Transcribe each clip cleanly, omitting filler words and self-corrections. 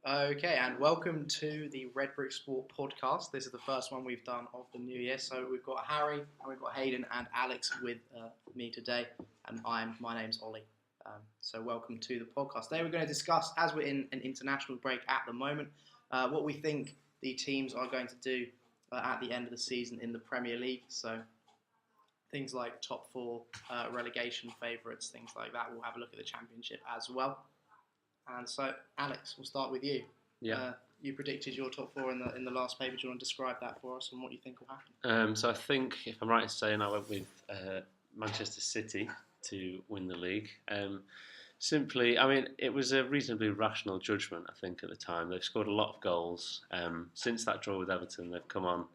Okay, and welcome to the Redbrick Sport podcast. This is the first one we've done of the new year. So we've got Harry, and we've got Haydn and Alex with me today, and my name's Olli. So welcome to the podcast. Today we're going to discuss, as we're in an international break at the moment, what we think the teams are going to do at the end of the season in the Premier League. So things like top four, relegation favourites, things like that. We'll have a look at the Championship as well. And so, Alex, we'll start with you. Yeah. You predicted your top four in the last paper. Do you want to describe that for us and what you think will happen? So I think, if I'm right in saying, I went with Manchester City to win the league. It was a reasonably rational judgment, I think, at the time. They've scored a lot of goals. Since that draw with Everton, they've come on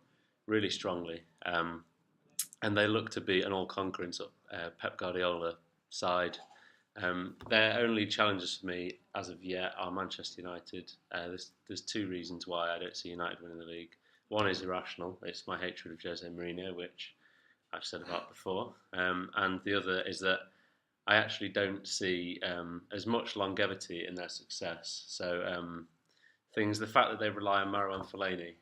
really strongly. And they look to be an all-conquering sort of, Pep Guardiola side. Their only challenges for me as of yet are Manchester United. There's two reasons why I don't see United winning the league. One is irrational. It's my hatred of Jose Mourinho, which I've said about before. And the other is that I actually don't see as much longevity in their success. So the fact that they rely on Marouane Fellaini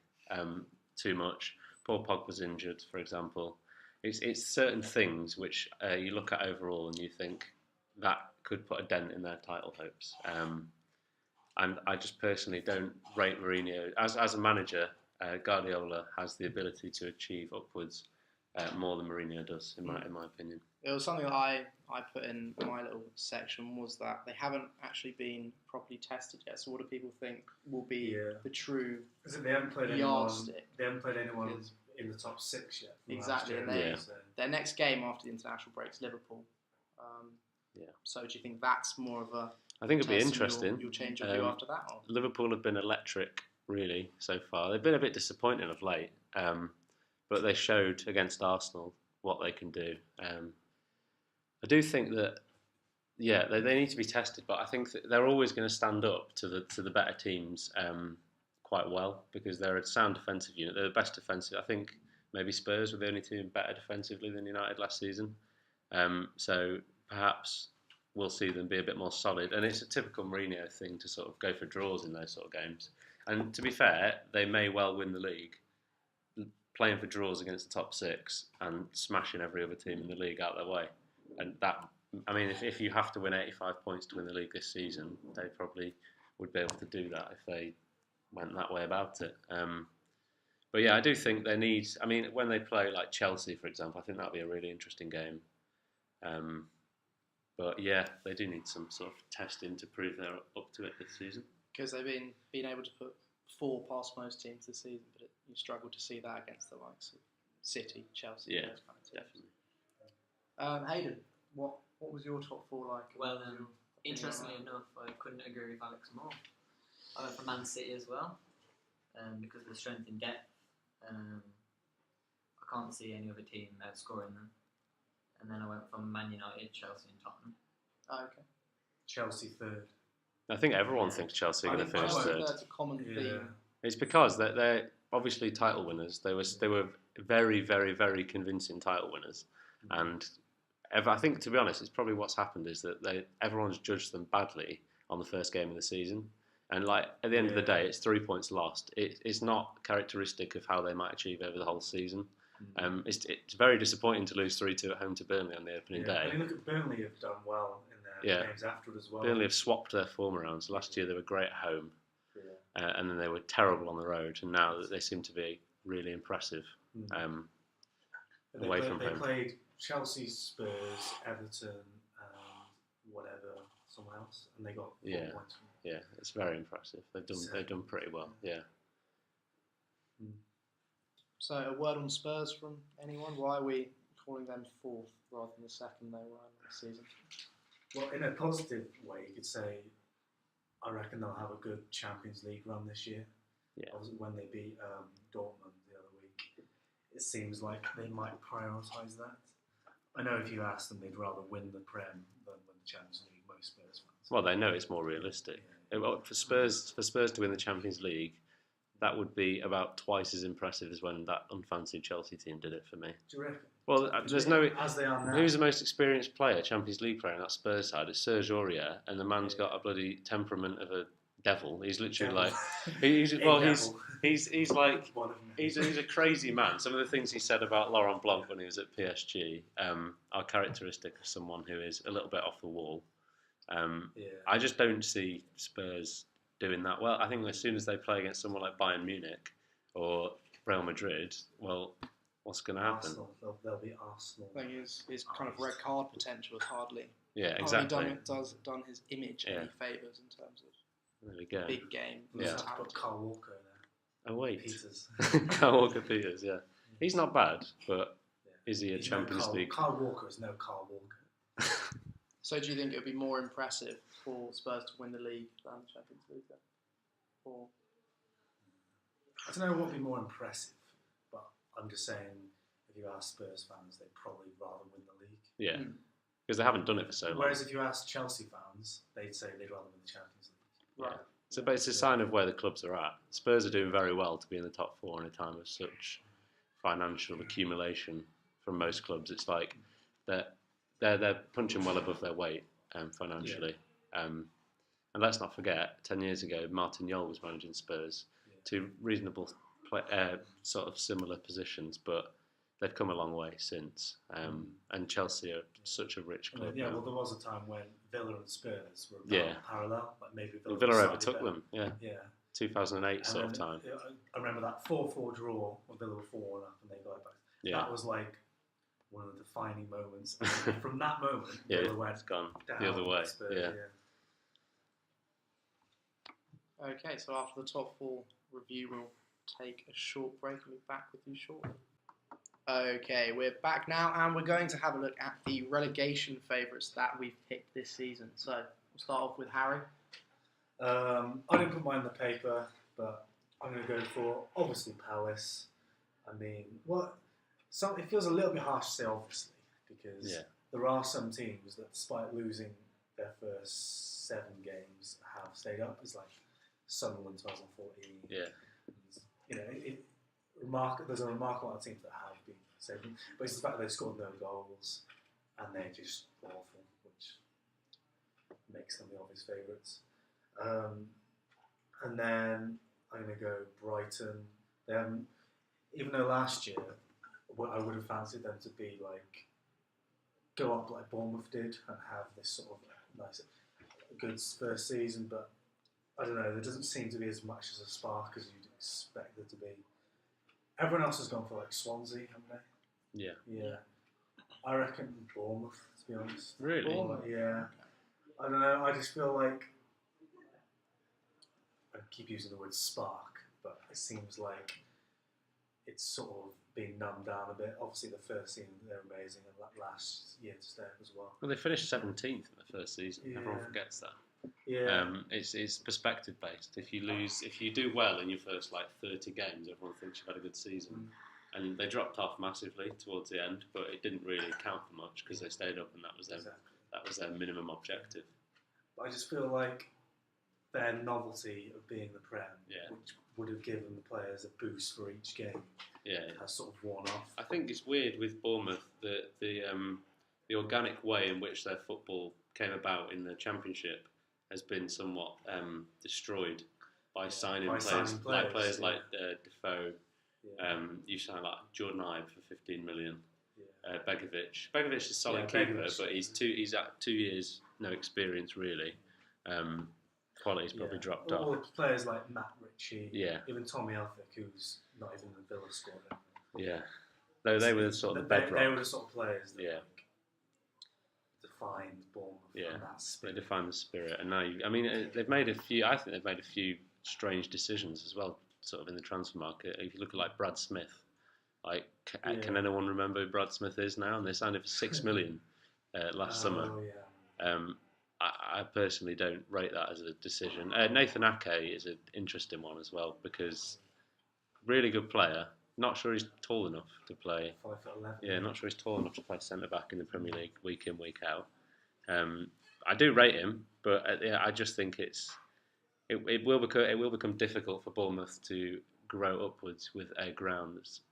too much. Paul Pogba's injured, for example. It's certain things which you look at overall and you think, that could put a dent in their title hopes. And I just personally don't rate Mourinho. As a manager, Guardiola has the ability to achieve upwards more than Mourinho does, in my opinion. It was something that I put in my little section, was that they haven't actually been properly tested yet. So what do people think will be the true they haven't played yardstick? They haven't played anyone in the top six yet. Exactly. And their next game after the international break is Liverpool. So do you think that's more of a... I think it'll be interesting. You'll change your view after that? Or? Liverpool have been electric, really, so far. They've been a bit disappointing of late, but they showed against Arsenal what they can do. I do think that, they need to be tested, but I think that they're always going to stand up to the better teams quite well, because they're a sound defensive unit. They're the best defensive. I think maybe Spurs were the only team better defensively than United last season. So perhaps we'll see them be a bit more solid. And it's a typical Mourinho thing to sort of go for draws in those sort of games. And to be fair, they may well win the league playing for draws against the top six and smashing every other team in the league out their way. And that, if you have to win 85 points to win the league this season, they probably would be able to do that if they went that way about it. But yeah, I do think they need... when they play like Chelsea, for example, I think that'll be a really interesting game. But yeah, they do need some sort of testing to prove they're up to it this season. Because they've been able to put 4 past most teams this season, but you struggle to see that against the likes of City, Chelsea, those kind of teams. Definitely. Hayden, what was your top 4 like? Well, interestingly enough, I couldn't agree with Alex more. I went for Man City as well, because of the strength in depth. I can't see any other team outscoring them. And then I went from Man United, Chelsea and Tottenham. Oh, okay. Chelsea third. I think everyone thinks Chelsea are going to finish third. That's a common theme. It's because they're obviously title winners. They were very, very, very convincing title winners. And I think, to be honest, it's probably what's happened is that everyone's judged them badly on the first game of the season. And at the end of the day, it's 3 points lost. It's not characteristic of how they might achieve over the whole season. It's very disappointing to lose 3-2 at home to Burnley on the opening day. Look at Burnley have done well in their games afterward as well. Burnley have swapped their form around. So last year they were great at home, and then they were terrible on the road. And now they seem to be really impressive away from home. They played Chelsea, Spurs, Everton, someone else, and they got 4 points. Yeah, it's very impressive. They've done pretty well. Yeah. So a word on Spurs from anyone? Why are we calling them 4th rather than the 2nd they were in the season? Well, in a positive way, you could say, I reckon they'll have a good Champions League run this year. Yeah. Obviously, when they beat Dortmund the other week, it seems like they might prioritise that. I know if you ask them, they'd rather win the Prem than win the Champions League. Most Spurs fans. Well, they know it's more realistic. For Spurs to win the Champions League, that would be about twice as impressive as when that unfancied Chelsea team did it for me. Do you reckon? Well, there's no... As they are now. Who's the most experienced player, Champions League player on that Spurs side? It's Serge Aurier, and the man's got a bloody temperament of a devil. He's literally Devil. like he's A well devil. he's like One of them. he's a crazy man. Some of the things he said about Laurent Blanc when he was at PSG are characteristic of someone who is a little bit off the wall. I just don't see Spurs doing that well. I think as soon as they play against someone like Bayern Munich or Real Madrid, well, what's going to happen? Arsenal, they'll be Arsenal. I think his kind of red card potential is hardly exactly. done his image any favours in terms of There we go. big game. We'll have to mentality. put Carl Walker there. Oh wait, Peters. Carl Walker Peters. Yeah, he's not bad, but is he a He's Champions League? Carl Walker is no Carl Walker. So do you think it would be more impressive for Spurs to win the league than the Champions League then? Or I don't know what would be more impressive, but I'm just saying, if you ask Spurs fans, they'd probably rather win the league. Yeah, because they haven't done it for so long. Whereas if you ask Chelsea fans, they'd say they'd rather win the Champions League. right. So, but it's a sign of where the clubs are at. Spurs are doing very well to be in the top four in a time of such financial accumulation from most clubs. It's like they're punching well above their weight financially. And let's not forget, 10 years ago, Martin Jol was managing Spurs. Two reasonable, sort of similar positions, but they've come a long way since. And Chelsea are such a rich club. Yeah, now. well, there was a time when Villa and Spurs were parallel, like maybe Villa was slightly overtook better. them. Yeah, Yeah. 2008 And sort of then, time. I remember that 4-4 draw when Villa were 4-1 up and they got it back. Yeah, That was like one of the defining moments. And from that moment, yeah, Villa went it's gone down the other way. Spurs, Yeah. Okay, so after the top four review, we'll take a short break and be back with you shortly. Okay, we're back now, and we're going to have a look at the relegation favourites that we've picked this season. So we'll start off with Harry. I didn't put mine in the paper, but I'm going to go for obviously Palace. I mean, it feels a little bit harsh to say obviously, because there are some teams that, despite losing their first 7 games, have stayed up. It's like Sunderland 2014. Yeah. You know, there's a remarkable amount of teams that have been saved, but it's the fact that they've scored no goals and they're just awful, which makes them the obvious favourites. And then I'm going to go Brighton. They haven't, even though last year I would have fancied them to be like go up like Bournemouth did and have this sort of nice, good first season, but I don't know. There doesn't seem to be as much as a spark as you'd expect there to be. Everyone else has gone for like Swansea, haven't they? Yeah. Yeah. I reckon Bournemouth, to be honest. Really? Bournemouth, yeah. I don't know. I just feel like I keep using the word spark, but it seems like it's sort of being numbed down a bit. Obviously, the first season they're amazing, and last year to stay up as well. Well, they finished 17th in the first season. Yeah. Everyone forgets that. Yeah. It's perspective based. If you do well in your first like 30 games, everyone thinks you've had a good season. And they dropped off massively towards the end, but it didn't really count for much because they stayed up, and that was their minimum objective. But I just feel like their novelty of being the Prem, which would have given the players a boost for each game, has sort of worn off. I think it's weird with Bournemouth that the organic way in which their football came about in the Championship has been somewhat destroyed by signing players like Defoe. You sign like Jordan Ibe for 15 million. Begovic. Begovic is a solid keeper, but he's at 2 years, no experience really. Quality's probably dropped off. Or players like Matt Ritchie, Yeah. even Tommy Elphick, who's not even in the Villa squad anymore. Yeah, though they were sort of the bedrock. They were the sort of players that Yeah. Defined Bournemouth. Yeah, and that they spirit. define the spirit. And now, they've made a few. I think they've made a few strange decisions as well, sort of in the transfer market. If you look at like Brad Smith, can anyone remember who Brad Smith is now? And they signed him for 6 million last summer. Yeah. I personally don't rate that as a decision. Nathan Ake is an interesting one as well because really good player. Not sure he's tall enough to play. 5'11". Yeah, not sure he's tall enough to play centre back in the Premier League week in, week out. I do rate him, but I just think it will become difficult for Bournemouth to grow upwards with a ground that's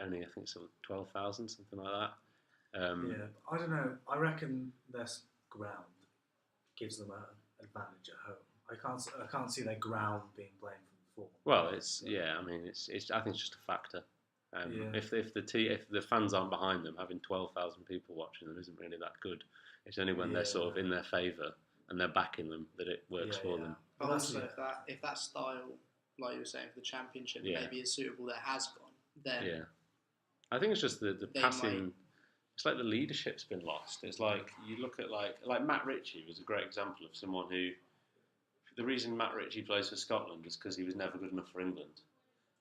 only, I think, sort of 12,000, something like that. I don't know. I reckon this ground gives them an advantage at home. I I can't see their ground being blamed for the form. Well, it's yeah. I mean, it's. I think it's just a factor. Yeah. If the fans aren't behind them, having 12,000 people watching them isn't really that good. It's only when they're sort of in their favour and they're backing them that it works for them. But Well, also, if that style, like you were saying, for the championship maybe is suitable that has gone, then I think it's just the passing. might... It's like the leadership's been lost. It's like you look at like Matt Ritchie was a great example of someone who. The reason Matt Ritchie plays for Scotland is because he was never good enough for England,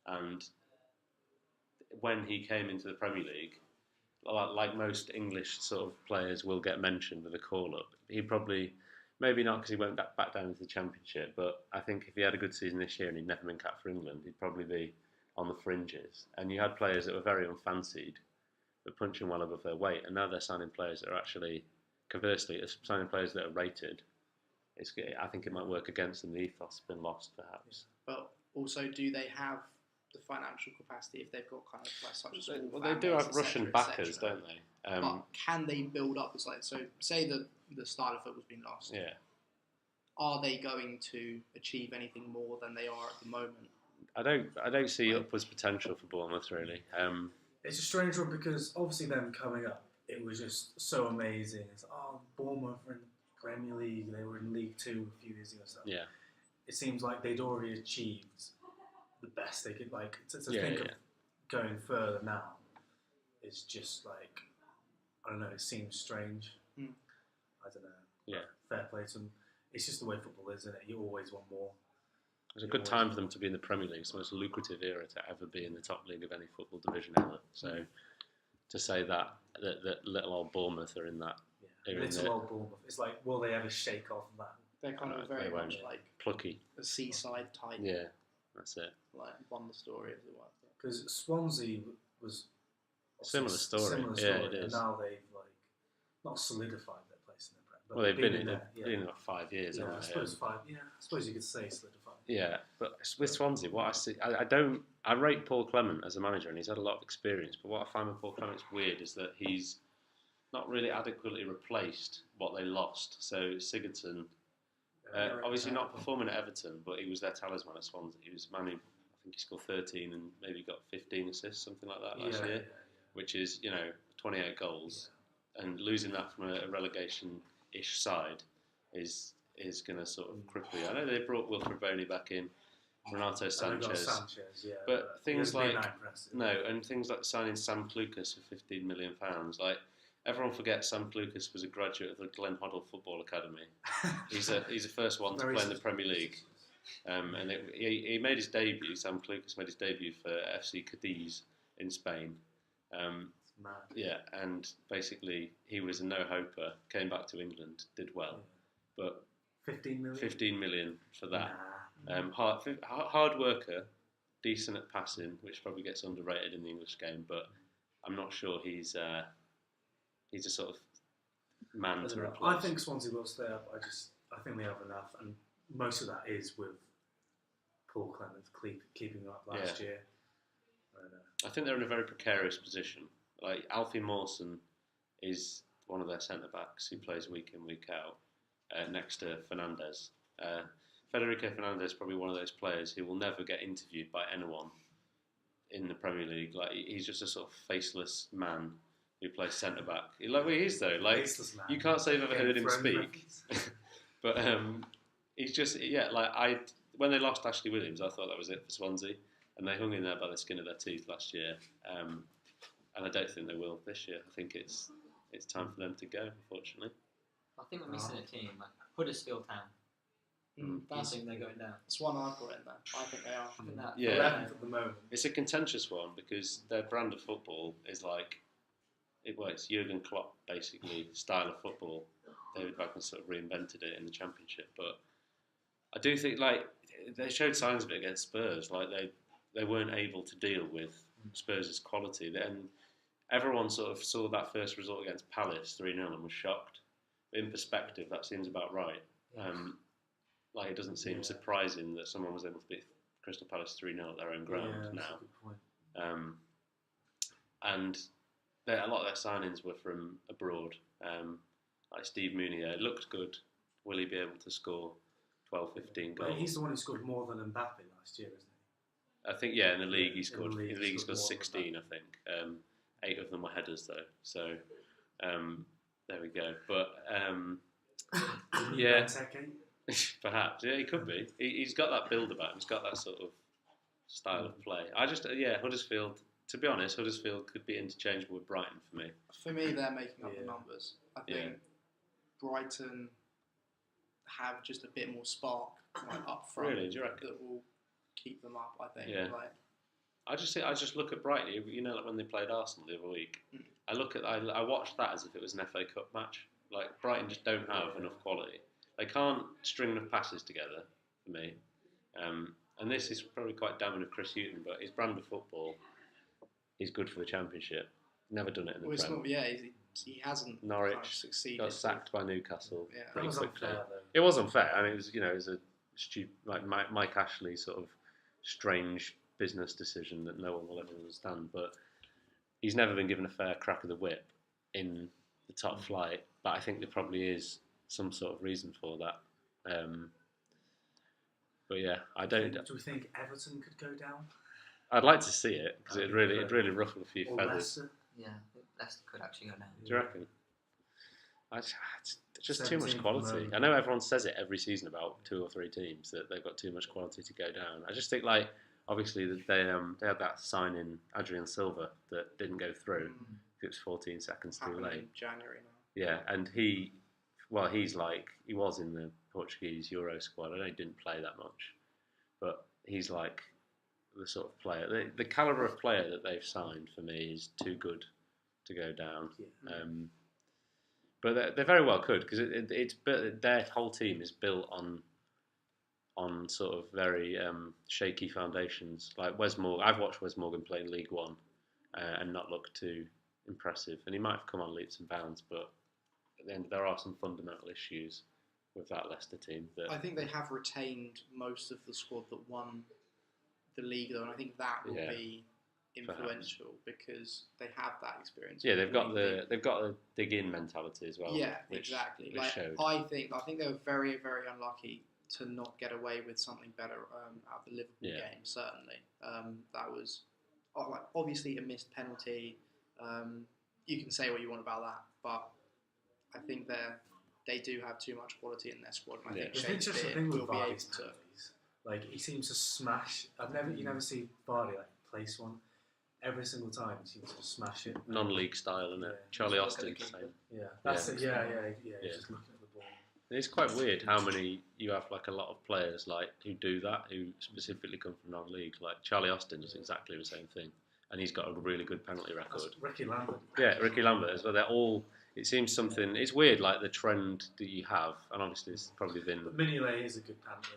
and when he came into the Premier League, like most English sort of players will get mentioned with a call-up. He probably, maybe not because he went back down into the Championship, but I think if he had a good season this year and he'd never been capped for England, he'd probably be on the fringes. And you had players that were very unfancied, but punching well above their weight, and now they're signing players that are actually, conversely, signing players that are rated. I think it might work against them. The ethos has been lost, perhaps. But also, do they have the financial capacity if they've got kind of like such a small Well, fan they do base, have Russian backers, don't they? But can they build up? It's like, so say the style of football's been lost. Yeah. Are they going to achieve anything more than they are at the moment? I don't see upwards potential for Bournemouth really. It's a strange one because obviously them coming up, it was just so amazing. It's Bournemouth were in the Premier League, they were in League Two a few years ago. So Yeah. it seems like they'd already achieved the best they could. Like to think of going further now is just like, I don't know. It seems strange. I don't know. Yeah. Fair play to them. It's just the way football is, isn't it? You always want more. It was a good time for them to be in the Premier League. It's the most lucrative era to ever be in the top league of any football division ever. So to say that little old Bournemouth are in that. Little old Bournemouth. It's like, will they ever shake off that? They're kind of very much like plucky, a seaside type. Yeah, that's it. Like won the story, as it were. Because Swansea was similar story. Yeah, it is. And now they've not solidified their place in the Prem. Well, they've been in about 5 years. Yeah, haven't I they? suppose 5. Yeah, I suppose you could say solidified. Yeah, but with Swansea, what I see, I rate Paul Clement as a manager, and he's had a lot of experience. But what I find with Paul Clement's weird is that he's not really adequately replaced what they lost. So Sigurdsson, obviously not performing at Everton, but he was their talisman at Swansea. He was manning, I think he scored 13 and maybe got 15 assists, something like that last year, which is 28 goals, and losing that from a relegation-ish side is going to sort of cripple you. I know they brought Wilfred Boney back in, Renato Sanchez, but things like things like signing Sam Clucas for £15 million. Like everyone forgets Sam Clucas was a graduate of the Glen Hoddle Football Academy. He's the first one to play in the Premier League, and he made his debut. Sam Clucas made his debut for FC Cadiz in Spain. Yeah, and basically he was a no-hoper. Came back to England, did well, but 15 million for that. Hard worker, decent at passing, which probably gets underrated in the English game, but I'm not sure he's a sort of man to replace. I think Swansea will stay up. I think they have enough, and most of that is with Paul Clement keeping them up last year. I think they're in a very precarious position. Like Alfie Mawson is one of their centre backs who plays week in, week out, next to Fernandes. Federico Fernandes is probably one of those players who will never get interviewed by anyone in the Premier League. Like he's just a sort of faceless man who plays centre back. Like he is though. Like you can't say you've ever heard him speak. But he's just when they lost Ashley Williams, I thought that was it for Swansea, and they hung in there by the skin of their teeth last year. And I don't think they will this year. I think it's time for them to go, unfortunately. I think we're missing a team like Huddersfield Town. I think they're going down. It's one I've got in there. I think they are. I think that. Yeah, at the moment. It's a contentious one because their brand of football is like it's Jurgen Klopp basically style of football. David Wagner sort of reinvented it in the Championship, but I do think they showed signs of it against Spurs. Like they weren't able to deal with Spurs' quality. Then everyone sort of saw that first result against Palace 3-0 and was shocked. But in perspective, that seems about right. It doesn't seem surprising that someone was able to beat Crystal Palace 3-0 at their own ground now. And a lot of their signings were from abroad. Like Steve Mounier, it looked good. Will he be able to score 12, 15 But goals. he's the one who scored more than Mbappe last year, isn't he? I think, yeah, in the league he In scored. the league In the league he he scored scored more than 16, I think. 8 of them were headers though. So there we go. But yeah, perhaps. Yeah, he could be. He's got that build about him. He's got that sort of style of play. Huddersfield. To be honest, Huddersfield could be interchangeable with Brighton for me. For me, they're making up the Yeah. numbers. I think Brighton have just a bit more spark up front. Really? Do you reckon? That will keep them up, I think. Yeah. I just look at Brighton. You know, like when they played Arsenal the other week. I watched that as if it was an FA Cup match. Like Brighton just don't have enough quality. They can't string enough passes together for me. And this is probably quite damning of Chris Hughton, but his brand of football is good for the Championship. Never done it in the Well, it's Prem. not. He hasn't Norwich kind of succeeded. got sacked by Newcastle Yeah. That pretty was quickly. unfair, though. It was unfair, and it was, it was a stupid, like Mike Ashley sort of strange business decision that no one will ever understand. But he's never been given a fair crack of the whip in the top flight. But I think there probably is some sort of reason for that. But yeah, I don't. Do we think Everton could go down? I'd like to see it because it'd really ruffle a few Or feathers. Leicester? Yeah, Leicester could actually go down. Do you reckon? It's just too much 17th quality. moment. I know everyone says it every season about 2 or 3 teams that they've got too much quality to go down. I just think, like, obviously they had that signing Adrian Silva that didn't go through. It was 14 seconds too Happened late. in January now. Yeah, and he was in the Portuguese Euro squad. I know he didn't play that much, but he's like the sort of player, the calibre of player that they've signed for me is too good to go down. Yeah. But they very well could, because their whole team is built on sort of very shaky foundations. Like Wes Morgan, I've watched Wes Morgan play in League One and not look too impressive. And he might have come on leaps and bounds, but at the end there are some fundamental issues with that Leicester team. I think they have retained most of the squad that won the league, though, and I think that will be influential because they have that experience. Yeah, they've got the dig in mentality as well. Yeah, which exactly. they showed. I think they were very, very unlucky to not get away with something better out of the Liverpool game. Certainly, that was obviously a missed penalty. You can say what you want about that, but I think they do have too much quality in their squad. And I think It's just the Shakespeare thing with will be able Vardy's to. penalties. Like he seems to smash. You never see Vardy like place one. Every single time he seems to smash it. Non-league style, isn't it? Yeah. Charlie Just look Austin, at the same. Yeah, that's it. Yeah. He's just looking at the ball. It's quite weird how many you have, like a lot of players like who do that, who specifically come from non-league. Like Charlie Austin does exactly the same thing, and he's got a really good penalty record. That's Ricky Lambert. Yeah, Ricky Lambert as well. They're all. It seems something. It's weird, like the trend that you have, and obviously it's probably been. But Mignolet is a good penalty.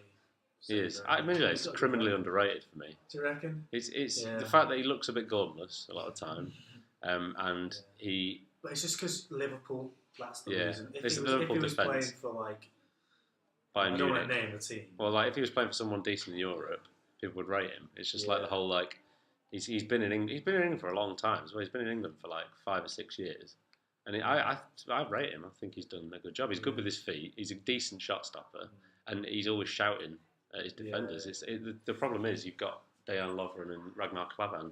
He is. I mean, it's criminally underrated for me. Do you reckon? It's the fact that he looks a bit gormless a lot of the time, and he. But it's just because Liverpool. That's the Yeah, reason. it's If the he Liverpool was defence. playing for like, Bayern I don't want Munich. to name the team. Well, like if he was playing for someone decent in Europe, people would rate him. It's just like the whole like he's been in England for a long time as well. He's been in England for like 5 or 6 years, and I rate him. I think he's done a good job. He's good with his feet. He's a decent shot stopper, and he's always shouting at his defenders. The problem is you've got Dejan Lovren and Ragnar Klavan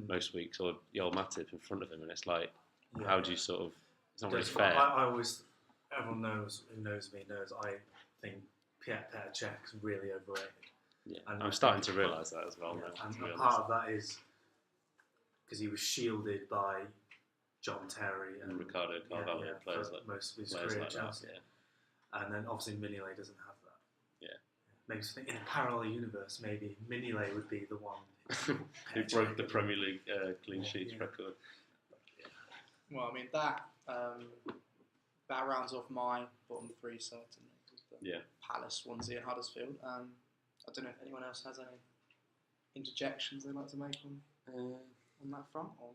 most weeks, or Joel Matip in front of him, and it's like, how do you sort of? It's not really fair. I always, everyone knows who knows me knows I think Petr Cech's really overrated. Yeah, And I'm I starting think- to realise that as well. Yeah, Now, and to be honest. part of that is because he was shielded by John Terry and Ricardo Carvalho, players for like most of his players career like at Chelsea. that. And then obviously Mignolet doesn't have that. Yeah. Makes me think in a parallel universe, maybe Mignolet would be the one. Who broke the Premier League clean sheets record? Well, I mean that rounds off my bottom 3 certainly. Yeah. Palace, Swansea, and Huddersfield. I don't know if anyone else has any interjections they'd like to make on that front. Or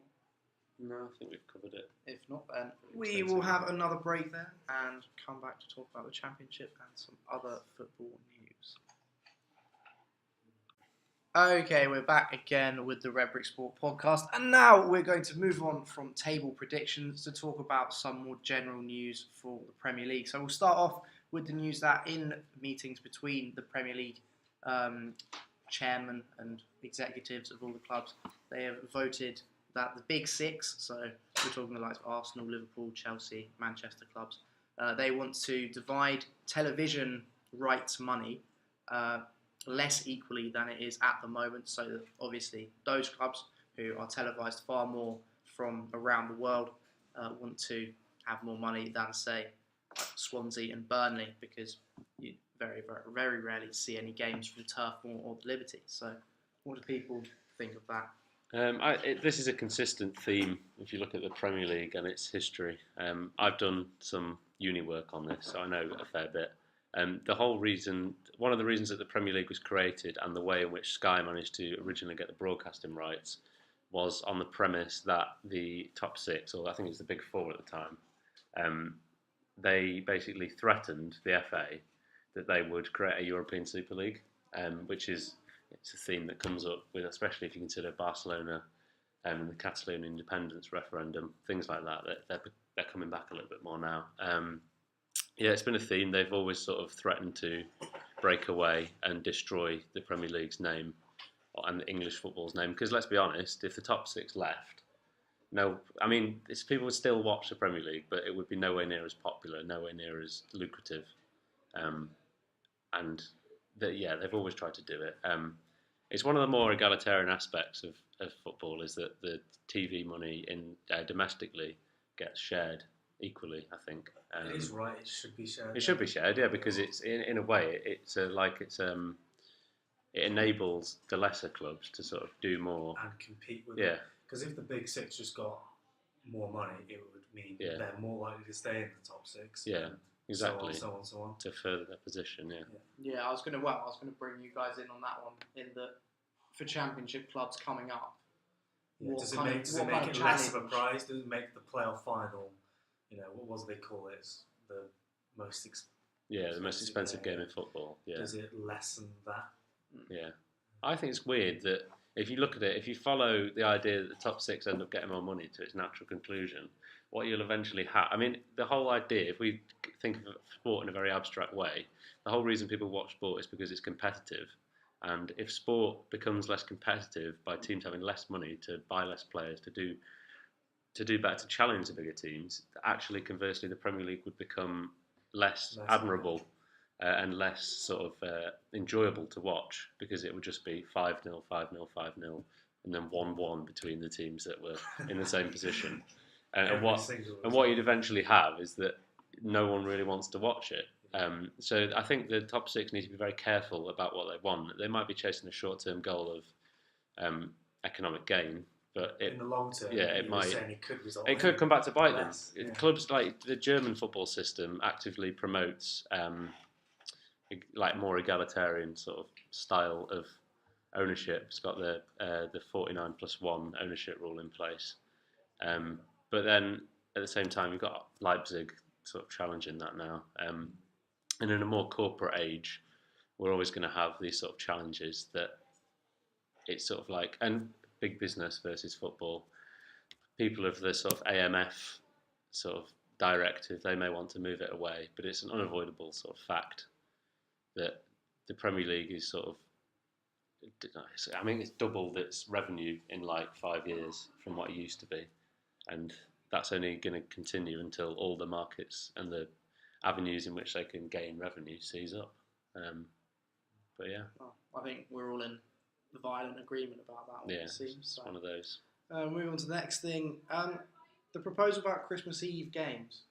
No, I think we've covered it. if not, then we will have another break then and come back to talk about the Championship and some other football news. Okay, we're back again with the Redbrick Sport podcast, and now we're going to move on from table predictions to talk about some more general news for the Premier League. So we'll start off with the news that in meetings between the Premier League chairman and executives of all the clubs, they have voted that the big six, so we're talking the likes of Arsenal, Liverpool, Chelsea, Manchester clubs, they want to divide television rights money less equally than it is at the moment, so that obviously those clubs who are televised far more from around the world want to have more money than, say, Swansea and Burnley, because you very, very, very rarely see any games from Turf or the Liberty. So what do people think of that? This is a consistent theme if you look at the Premier League and its history. I've done some uni work on this, so I know a fair bit. One of the reasons that the Premier League was created and the way in which Sky managed to originally get the broadcasting rights was on the premise that the top six, or I think it was the big four at the time, they basically threatened the FA that they would create a European Super League, which is it's a theme that comes up with, especially if you consider Barcelona and the Catalan independence referendum, things like that. They're coming back a little bit more now. Yeah, it's been a theme. They've always sort of threatened to break away and destroy the Premier League's name and English football's name. Because let's be honest, if the top six left, people would still watch the Premier League, but it would be nowhere near as popular, nowhere near as lucrative. They've always tried to do it. It's one of the more egalitarian aspects of football is that the TV money domestically gets shared equally, I think. It is right. It should be shared. It should be shared, yeah, because it's in a way it enables the lesser clubs to sort of do more and compete with. Yeah. Because if the big six just got more money, it would mean they're more likely to stay in the top six. Yeah, exactly. So on. To further their position, yeah. Yeah, I was going to bring you guys in on that one. In that, for Championship clubs coming up, does it make it less of a prize? Does it make the playoff final? What was they call it? The most the most expensive game in football. Yeah. Does it lessen that? Yeah, I think it's weird that if you look at it, if you follow the idea that the top six end up getting more money to its natural conclusion, what you'll eventually have. I mean, the whole idea, if we think of sport in a very abstract way, the whole reason people watch sport is because it's competitive. And if sport becomes less competitive by teams having less money to buy less players, to do better, to challenge the bigger teams, actually, conversely, the Premier League would become less admirable and less sort of enjoyable to watch, because it would just be 5-0, 5-0, 5-0, and then 1-1 between the teams that were in the same position. And what you'd eventually have is that no one really wants to watch it. So I think the top six need to be very careful about what they want. They might be chasing a short-term goal of economic gain, but in the long term, it could come back to bite them. Yeah. Clubs like the German football system actively promotes more egalitarian sort of style of ownership. It's got the 49+1 ownership rule in place, but then at the same time you've got Leipzig sort of challenging that now. And in a more corporate age, we're always going to have these sort of challenges that it's sort of like, and big business versus football. People of the sort of AMF sort of directive, they may want to move it away, but it's an unavoidable sort of fact that the Premier League is sort of, I mean, it's doubled its revenue in like 5 years from what it used to be. And that's only going to continue until all the markets and the avenues in which they can gain revenue seize up. But yeah. Well, I think we're all in violent agreement about that one, it seems. It's one of those. Moving on to the next thing. The proposal about Christmas Eve games.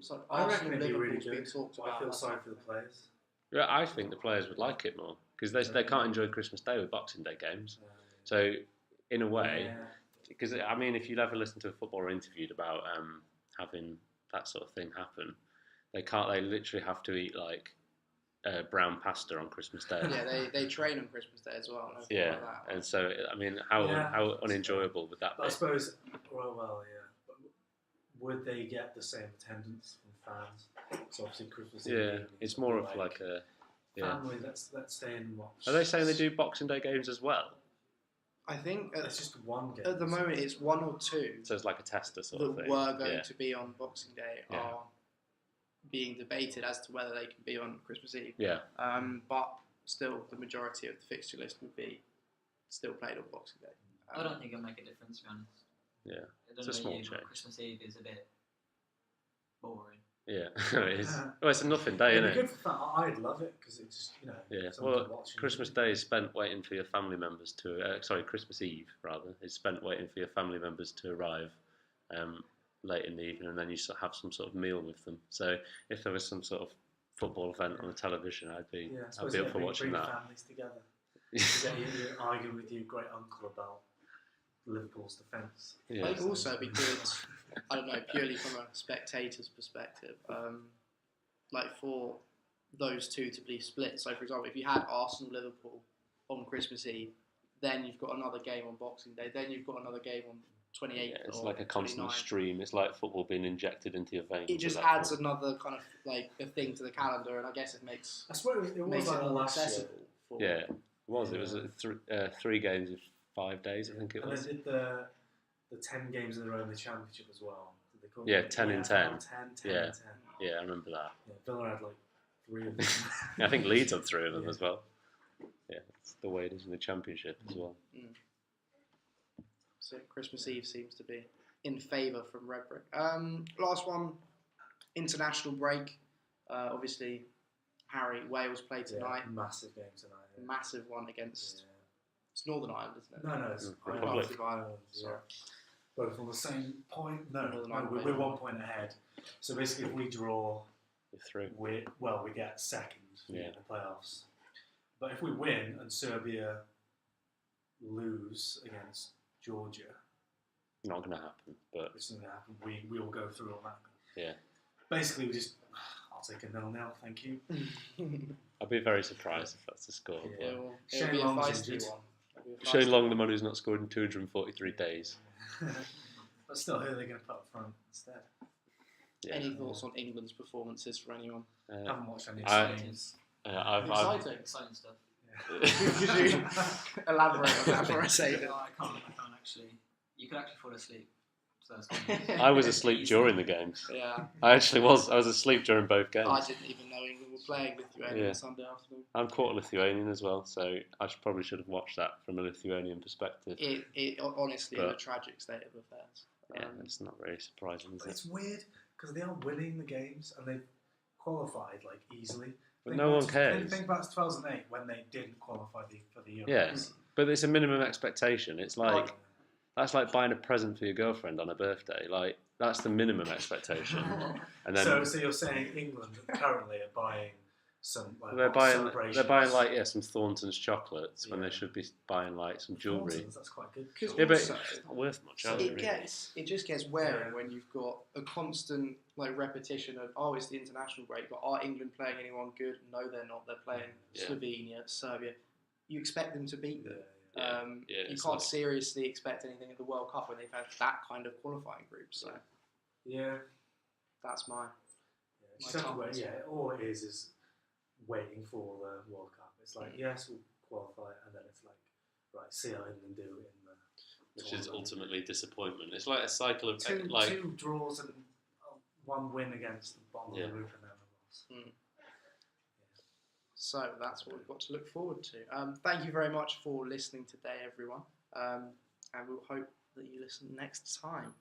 So I reckon it'd be really Liverpool's been good. talked about. I feel sorry for the players. Yeah, I think the players would like it more because they can't enjoy Christmas Day with Boxing Day games. So in a way, because I mean, if you'd ever listen to a footballer interviewed about having that sort of thing happen, they can't. They literally have to eat like brown pasta on Christmas Day. Yeah, they train on Christmas Day as well. Yeah, like that. And so I mean, how unenjoyable would that be? I suppose. Well, yeah. Would they get the same attendance from fans? So obviously Christmas Eve. Yeah, it's more of like a family. Let's stay and watch. Are they saying they do Boxing Day games as well? I think it's just one game. At the moment, it's one or two. So it's like a tester sort of thing. That were going to be on Boxing Day are being debated as to whether they can be on Christmas Eve. Yeah. But still, the majority of the fixture list will be still played on Boxing Day. I don't think it'll make a difference, to be honest. Yeah. I don't It's a know small about you, but change. Christmas Eve is a bit boring. Yeah, it is. Well, it's a nothing day, It'd isn't be it? good for that. I'd love it because it's just, Yeah. something Well, to watch. Christmas Day is spent waiting for your family members to. Christmas Eve rather is spent waiting for your family members to arrive late in the evening, and then you sort of have some sort of meal with them. So if there was some sort of football event on the television, I'd be up for watching bring that. families together. You're arguing with your great uncle about Liverpool's defence. Yeah. I think also it'd be good, I don't know, purely from a spectator's perspective, like for those two to be split. So, for example, if you had Arsenal-Liverpool on Christmas Eve, then you've got another game on Boxing Day, then you've got another game on 28th Yeah, it's or like a constant 29th. stream. It's like football being injected into your veins. It just at that adds point. another kind of like a thing to the calendar, and I guess it makes I swear it was makes like it more last year. accessible. For Yeah, it was. It was Yeah. 3 games in 5 days, I think it And was. they did the 10 games in a row in the Championship as well. Did they call Yeah, it? 10 in 10. 10 Yeah. in 10. Yeah, I remember that. Yeah, Villa had like 3 of them. I think Leeds had 3 of them Yeah. as well. Yeah, it's the way it is in the Championship as well. So Christmas Eve seems to be in favour from Redbrick. Last one, international break. Obviously, Wales play tonight. Yeah, massive game tonight. Yeah. Massive one against Yeah. it's Northern Ireland, isn't it? No, it's Republic. Republic of Ireland. Yeah. Sorry. Both on the same point. No, Northern Ireland we're played. 1 point ahead. So basically, if we draw, You're through. we get second in Yeah. the playoffs. But if we win and Serbia lose against Georgia, Not going to happen, but which isn't going to happen, we will go through on that. yeah. Basically, I'll take a 0-0, thank you. I'd be very surprised if that's the score. Yeah. It'll Shane be a Long's feisty injured. one. It'll be a But Shane feisty Long, one. the man who's not scored in 243 days. But still, who are they going to put up front instead? Yeah. Any thoughts on England's performances for anyone? I haven't watched any I- games. I've Exciting. Exciting stuff. Could you elaborate on that before I say No, that? I can't actually. You could actually fall asleep. So that's good. I was asleep during the games. Yeah, I actually was. I was asleep during both games. I didn't even know England were playing Lithuania Yeah. on Sunday afternoon. I'm quarter Lithuanian as well, so I probably should have watched that from a Lithuanian perspective. It honestly is a But- tragic state of affairs. Yeah, it's not very surprising, is But it? it's weird because they are winning the games and they've qualified like easily. But Think no back one to- cares. Think back to 2008 when they didn't qualify for the Euros. Yes, but it's a minimum expectation. It's like Oh, that's like buying a present for your girlfriend on her birthday. Like that's the minimum expectation. And then so you're saying England currently are buying some like they're buying celebrations? like some Thornton's chocolates when they Yeah. should be buying like some jewellery. Thorntons, that's quite good. Because Yeah, but also, it's not worth much. So is it, it just gets wearing Yeah. when you've got a constant like repetition of it's the international break, but are England playing anyone good? No, they're not. They're playing Yeah. Slovenia, Serbia. You expect them to beat them. Yeah. You it's can't like- seriously expect anything at the World Cup when they've had that kind of qualifying group. So Yeah. that's my Just have to wait. chance. Yeah, all it is waiting for the World Cup. It's like, yes, we'll qualify, and then it's like, right, see how England do in the which is tournament. ultimately disappointment. It's like a cycle of two draws and one win against the bottom Yeah. of the group, and then a loss. So that's what we've got to look forward to. Thank you very much for listening today, everyone, and we'll hope that you listen next time.